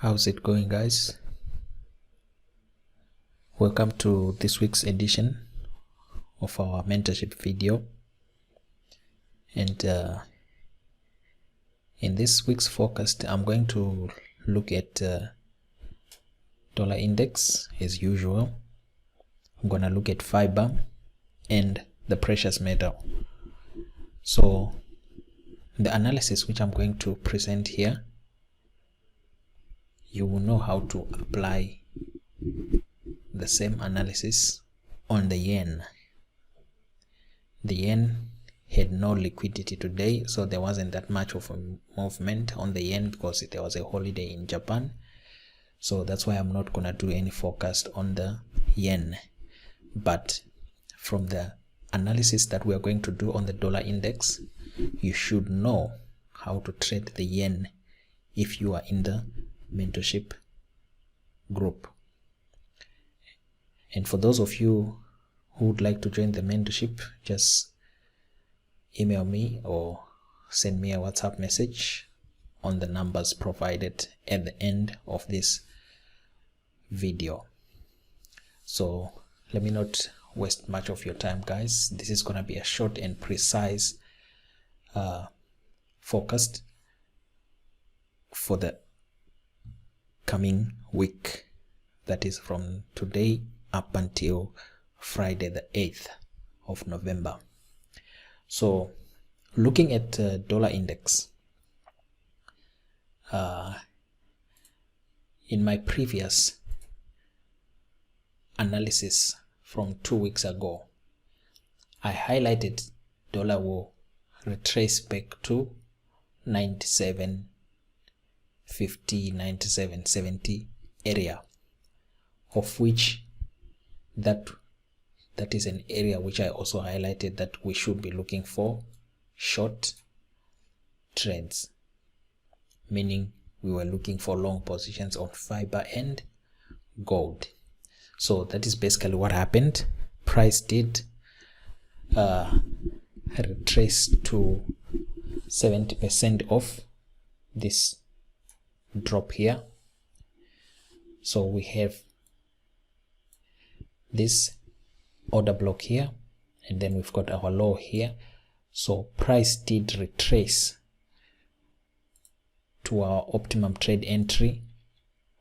How's it going, guys? Welcome to this week's edition of our mentorship video. And in this week's forecast, I'm going to look at dollar index as usual. I'm going to look at fiber and the precious metal. So the analysis which I'm going to present here, you will know how to apply the same analysis on the yen. The yen had no liquidity today, so there wasn't that much of a movement on the yen because there was a holiday in Japan. So that's why I'm not gonna do any forecast on the yen. But from the analysis that we are going to do on the dollar index, you should know how to trade the yen if you are in the mentorship group. And for those of you who would like to join the mentorship, just email me or send me a WhatsApp message on the numbers provided at the end of this video. So let me not waste much of your time, guys. This is going to be a short and precise forecast for the coming week, that is from today up until Friday the 8th of November. So looking at dollar index, in my previous analysis from 2 weeks ago, I highlighted dollar will retrace back to 97.50, 97.70 area, of which that is an area which I also highlighted that we should be looking for short trades, meaning we were looking for long positions on fiber and gold. So that is basically what happened. Price did retrace to 70% of this drop here. So we have this order block here, and then we've got our low here. So price did retrace to our optimum trade entry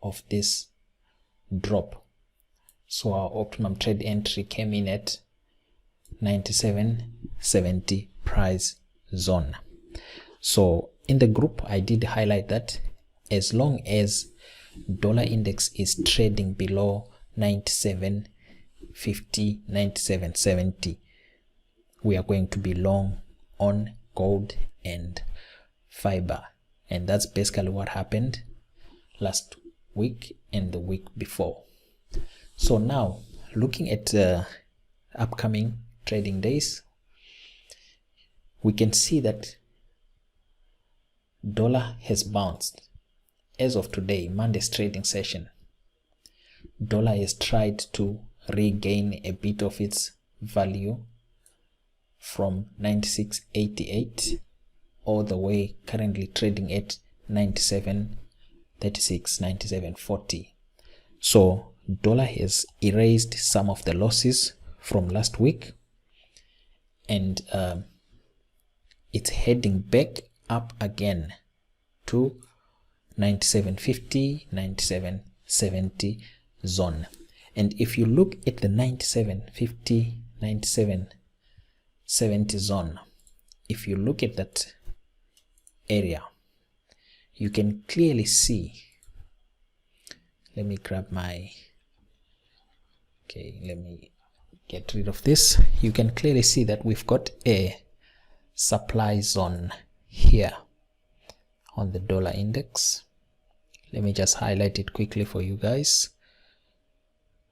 of this drop. So our optimum trade entry came in at 97.70 price zone. So in the group, I did highlight that as long as dollar index is trading below 97.50, 97.70, we are going to be long on gold and fiber. And that's basically what happened last week and the week before. So now looking at upcoming trading days, we can see that dollar has bounced. As of today, Monday's trading session, dollar has tried to regain a bit of its value from 96.88 all the way, currently trading at 97.36, 97.40. So dollar has erased some of the losses from last week, and it's heading back up again to 97.50, 97.70 zone. And if you look at the 97.50, 97.70 zone, if you look at that area, you can clearly see, let me grab my, okay, let me get rid of this. You can clearly see that we've got a supply zone here on the dollar index. Let me just highlight it quickly for you guys.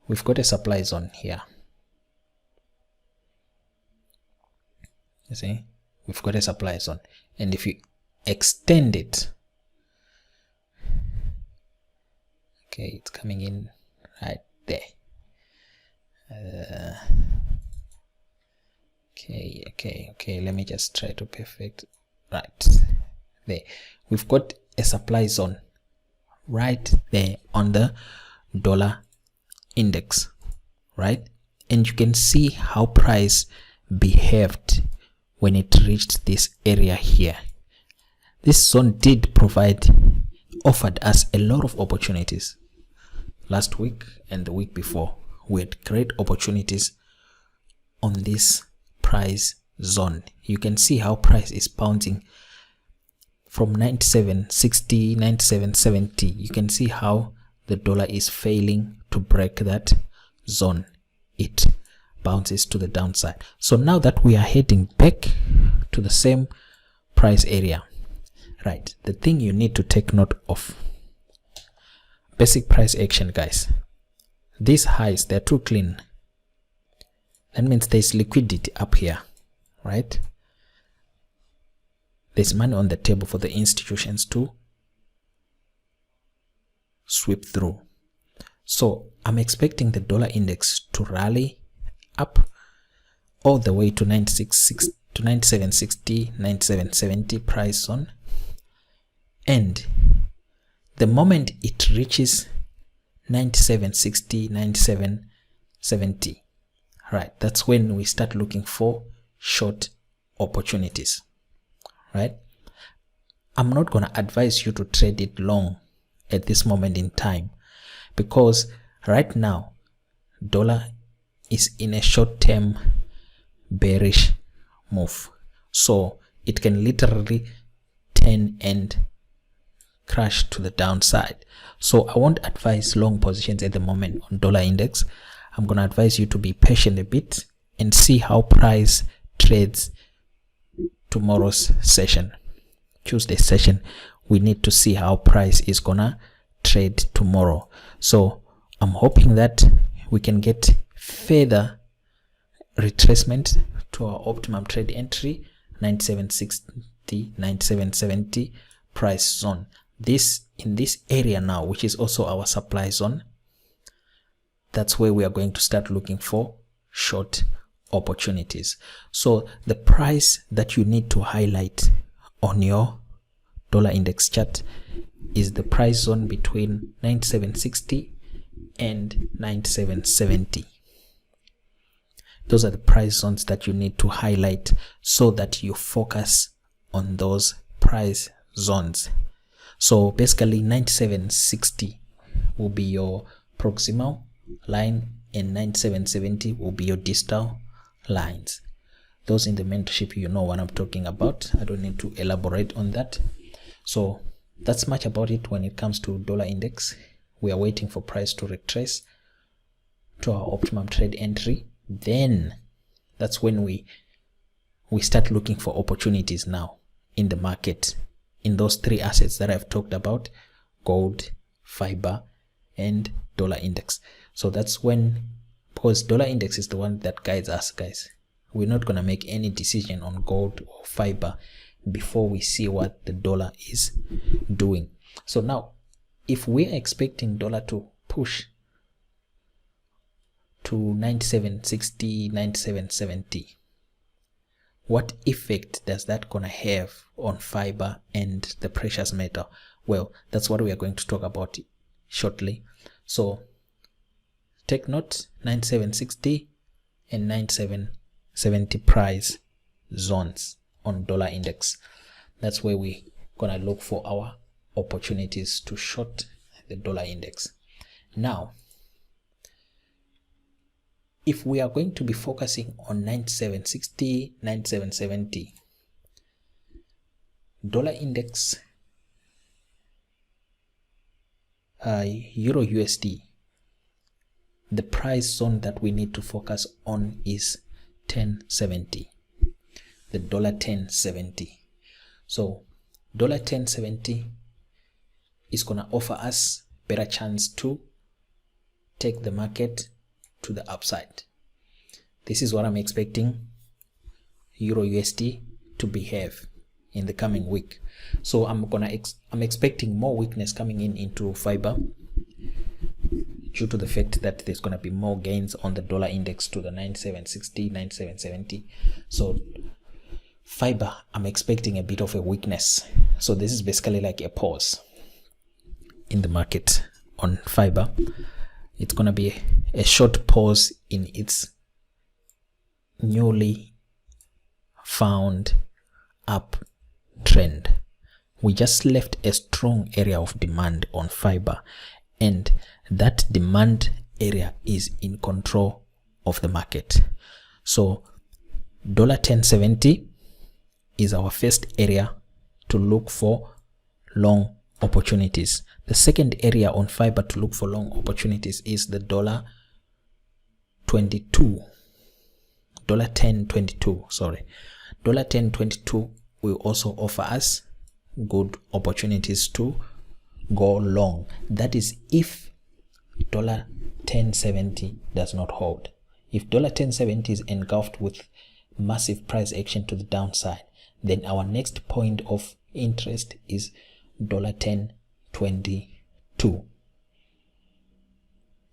We've got a supply zone here. You see, we've got a supply zone, and if you extend it, okay, it's coming in right there. Okay, let me just try to perfect right there. We've got a supply zone right there on the dollar index, right? And you can see how price behaved when it reached this area here. This zone did offered us a lot of opportunities last week and the week before. We had great opportunities on this price zone. You can see how price is bouncing from 97.60, 97.70. You can see how the dollar is failing to break that zone. It bounces to the downside. So now that we are heading back to the same price area, right, the thing you need to take note of, basic price action, guys. These highs, they're too clean. That means there's liquidity up here, right? There's money on the table for the institutions to sweep through. So I'm expecting the dollar index to rally up all the way to 97.60, 97.70 price zone. And the moment it reaches 97.60, 97.70, right, that's when we start looking for short opportunities, right? I'm not going to advise you to trade it long at this moment in time, because right now dollar is in a short-term bearish move, so it can literally turn and crash to the downside. So I won't advise long positions at the moment on dollar index. I'm going to advise you to be patient a bit and see how price trades tomorrow's session, Tuesday session. We need to see how price is gonna trade tomorrow. So I'm hoping that we can get further retracement to our optimum trade entry, 97.60, 97.70 price zone. This in this area now, which is also our supply zone, that's where we are going to start looking for short opportunities. So the price that you need to highlight on your dollar index chart is the price zone between 97.60 and 97.70. Those are the price zones that you need to highlight so that you focus on those price zones. So basically 97.60 will be your proximal line and 97.70 will be your distal lines. Those in the mentorship, you know what I'm talking about. I don't need to elaborate on that. So that's much about it when it comes to dollar index. We are waiting for price to retrace to our optimum trade entry. Then that's when we start looking for opportunities now in the market, in those three assets that I've talked about: gold, fiber, and dollar index. So that's when, because dollar index is the one that guides us, guys. We're not going to make any decision on gold or fiber before we see what the dollar is doing. So now, if we're expecting dollar to push to 97.60, 97.70, what effect does that gonna have on fiber and the precious metal? Well, that's what we are going to talk about shortly. So take note, 97.60 and 97.70 price zones on dollar index. That's where we're gonna look for our opportunities to short the dollar index. Now, if we are going to be focusing on 97.60, 97.70, dollar index, EURUSD, the price zone that we need to focus on is 1070, the dollar 1070. So dollar 1070 is going to offer us better chance to take the market to the upside. This is what I'm expecting EURUSD to behave in the coming week. So I'm expecting more weakness coming into fiber due to the fact that there's going to be more gains on the dollar index to the 97.60, 97.70. So fiber, I'm expecting a bit of a weakness. So this is basically like a pause. in the market on fiber. It's gonna be a short pause in its newly found uptrend. We just left a strong area of demand on fiber, and that demand area is in control of the market. So $10.70 is our first area to look for long opportunities. The second area on fiber to look for long opportunities is the $10.22, sorry. $10.22 will also offer us good opportunities to go long. That is if $10.70 does not hold. If $10.70 is engulfed with massive price action to the downside, then our next point of interest is $10.22.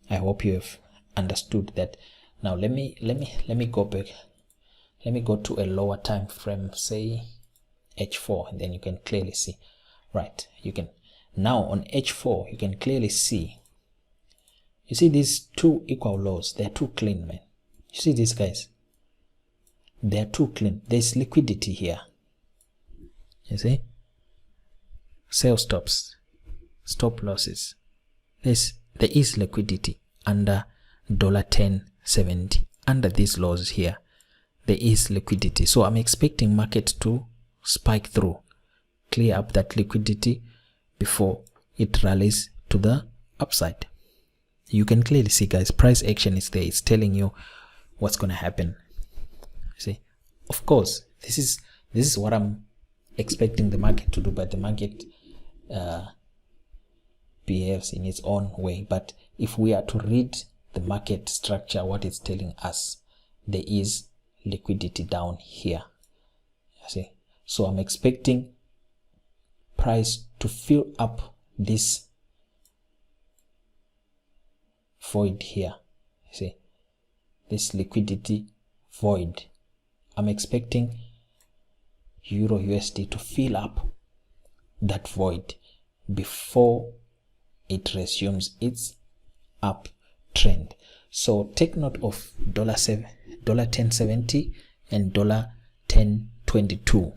I hope you have understood that. Now let me go back. Let me go to a lower time frame, say H4, and then you can clearly see. Right, you can now on H4 you can clearly see. You see these two equal lows, they're too clean, man. You see these guys, they're too clean. There's liquidity here. You see, sell stops, stop losses. There is liquidity under $10.70. Under these lows here, there is liquidity. So I'm expecting market to spike through, clear up that liquidity before it rallies to the upside. You can clearly see, guys, price action is there. It's telling you what's going to happen. See, of course, this is what I'm expecting the market to do, but the market behaves in its own way. But if we are to read the market structure, what it's telling us, there is liquidity down here. See, so I'm expecting price to fill up this void here. See, this liquidity void. I'm expecting EURUSD to fill up that void before it resumes its uptrend. So take note of $10.70 and $10.22.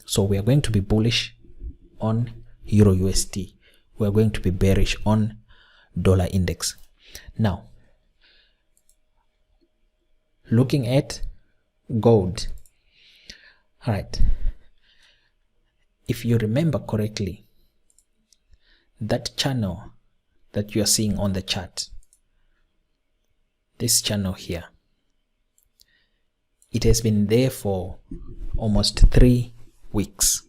So we are going to be bullish on EURUSD. We are going to be bearish on dollar index. Now, looking at gold. All right. If you remember correctly, that channel that you are seeing on the chart, this channel here, it has been there for almost 3 weeks.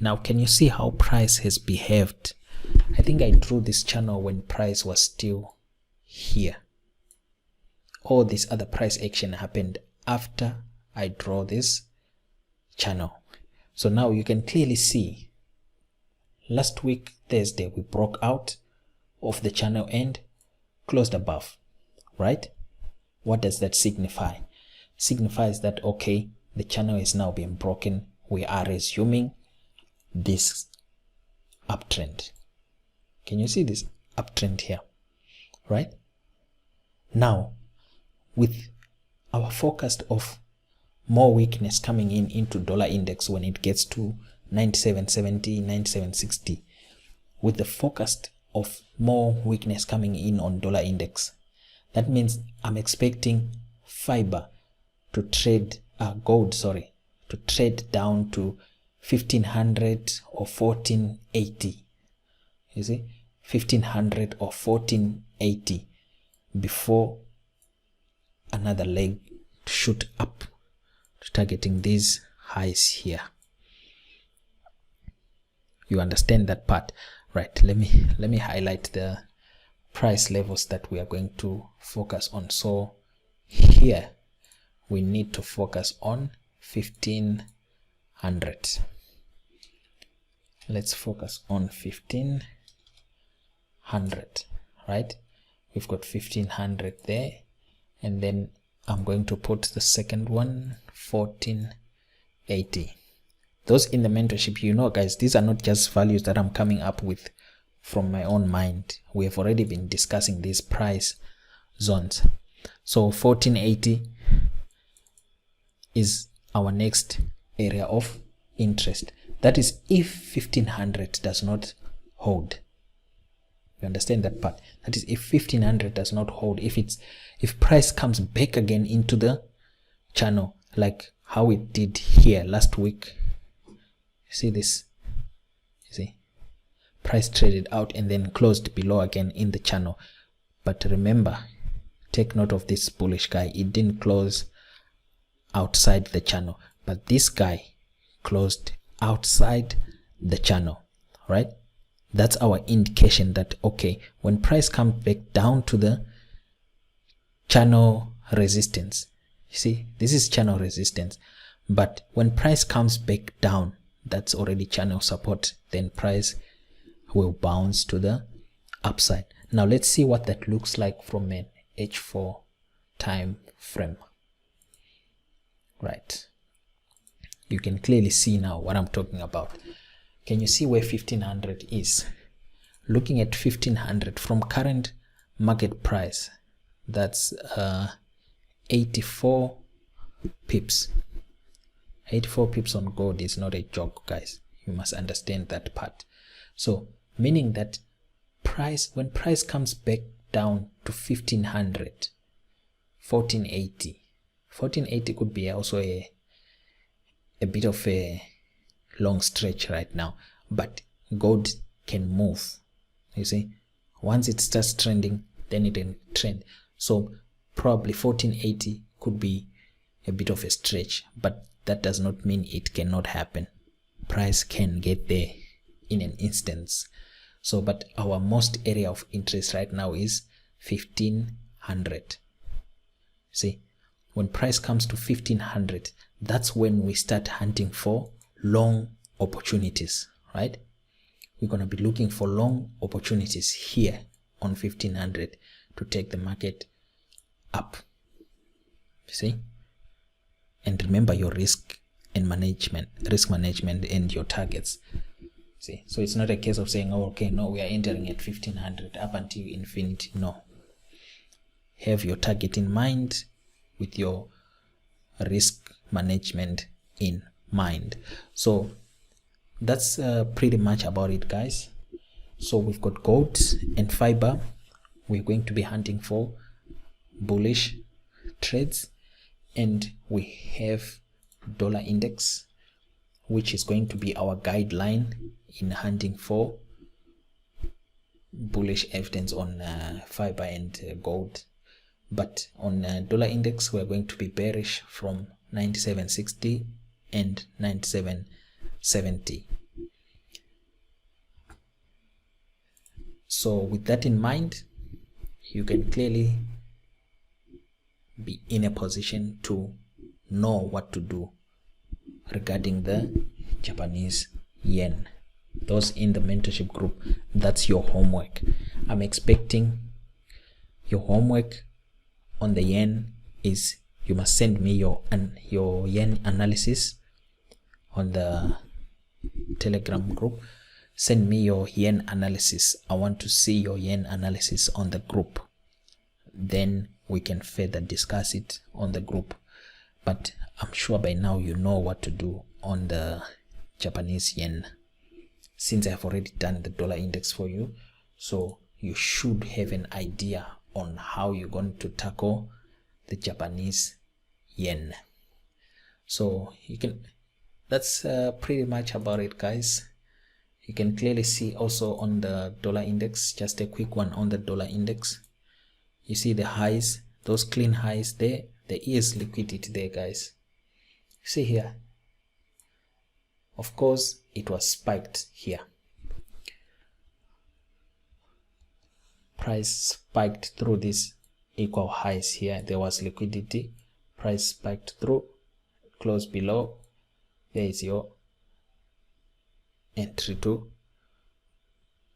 Now, can you see how price has behaved? I think I drew this channel when price was still here. All this other price action happened after I draw this channel. So now you can clearly see last week Thursday we broke out of the channel and closed above, right? What does that signify? Signifies that, okay, the channel is now being broken. We are resuming this uptrend. Can you see this uptrend here, right? Now, with our forecast of more weakness coming into dollar index when it gets to 97.70, 97.60, with the forecast of more weakness coming in on dollar index, that means I'm expecting fiber to trade gold to trade down to 1500 or 1480. You see, 1500 or 1480 before another leg to shoot up to targeting these highs here. You understand that part, right? Let me highlight the price levels that we are going to focus on. So here we need to focus on 1500. Let's focus on 1500, right? We've got 1500 there, and then I'm going to put the second one, 1480. Those in the mentorship, you know, guys, these are not just values that I'm coming up with from my own mind. We have already been discussing these price zones. So 1480 is our next area of interest. That is if 1500 does not hold. You understand that part? That is if 1500 does not hold, if price comes back again into the channel like how it did here last week. You see this? You see? Price traded out and then closed below again in the channel. But remember, take note of this bullish guy. It didn't close outside the channel, but this guy closed outside the channel, right? That's our indication that, okay, when price comes back down to the channel resistance, you see, this is channel resistance, but when price comes back down, that's already channel support, then price will bounce to the upside. Now let's see what that looks like from an H4 time frame. Right, you can clearly see now what I'm talking about. Can you see where 1500 is? Looking at 1500 from current market price, that's 84 pips. 84 pips on gold is not a joke, guys. You must understand that part. So meaning that when price comes back down to 1500, 1480 could be also a bit of a long stretch right now, but gold can move. You see, once it starts trending, then it can trend. So probably 1480 could be a bit of a stretch, but that does not mean it cannot happen. Price can get there in an instance. So but our most area of interest right now is 1500. See, when price comes to 1500, that's when we start hunting for long opportunities, right? We're going to be looking for long opportunities here on 1500 to take the market up. See? And remember your risk management and your targets. See? So it's not a case of saying, oh, okay, no, we are entering at 1500 up until infinity. No. Have your target in mind with your risk management in mind. So that's pretty much about it, guys. So we've got gold and fiber. We're going to be hunting for bullish trades, and we have dollar index, which is going to be our guideline in hunting for bullish evidence on fiber and gold. But on dollar index, we're going to be bearish from 97.60 and 97.70. So with that in mind, you can clearly be in a position to know what to do regarding the Japanese yen. Those in the mentorship group, that's your homework. I'm expecting your homework on the yen is you must send me your yen analysis on the Telegram group. Send me your yen analysis. I want to see your yen analysis on the group. Then we can further discuss it on the group. But I'm sure by now you know what to do on the Japanese yen, since I've already done the dollar index for you. So you should have an idea on how you're going to tackle the Japanese yen. So you can, that's pretty much about it, guys. You can clearly see also on the dollar index, just a quick one on the dollar index. You see the highs, those clean highs there, there is liquidity there, guys. See here, of course it was spiked here. Price spiked through these equal highs here. There was liquidity. Price spiked through, close below. There is your entry to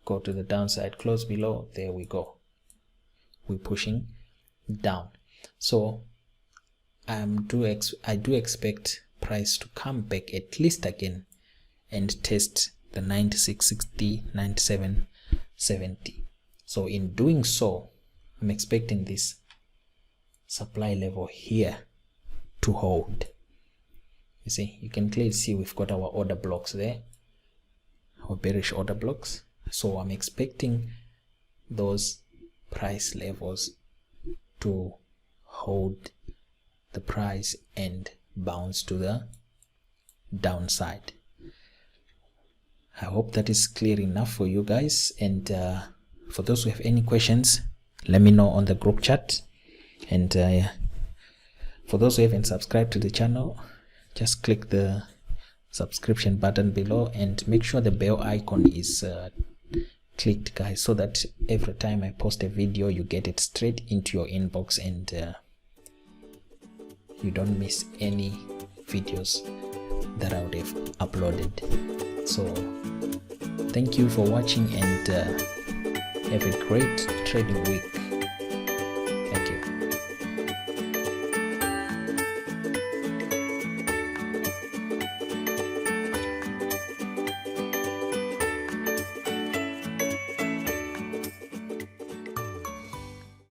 go to the downside. Close below. There we go. We're pushing down. So I do expect price to come back at least again and test the 96.60, 70. So in doing so, I'm expecting this supply level here to hold. You see, you can clearly see we've got our order blocks there, our bearish order blocks. So I'm expecting those price levels to hold the price and bounce to the downside. I hope that is clear enough for you guys, and for those who have any questions, let me know on the group chat. And for those who haven't subscribed to the channel, just click the subscription button below and make sure the bell icon is clicked, guys, so that every time I post a video you get it straight into your inbox and you don't miss any videos that I would have uploaded. So thank you for watching, and have a great trading week.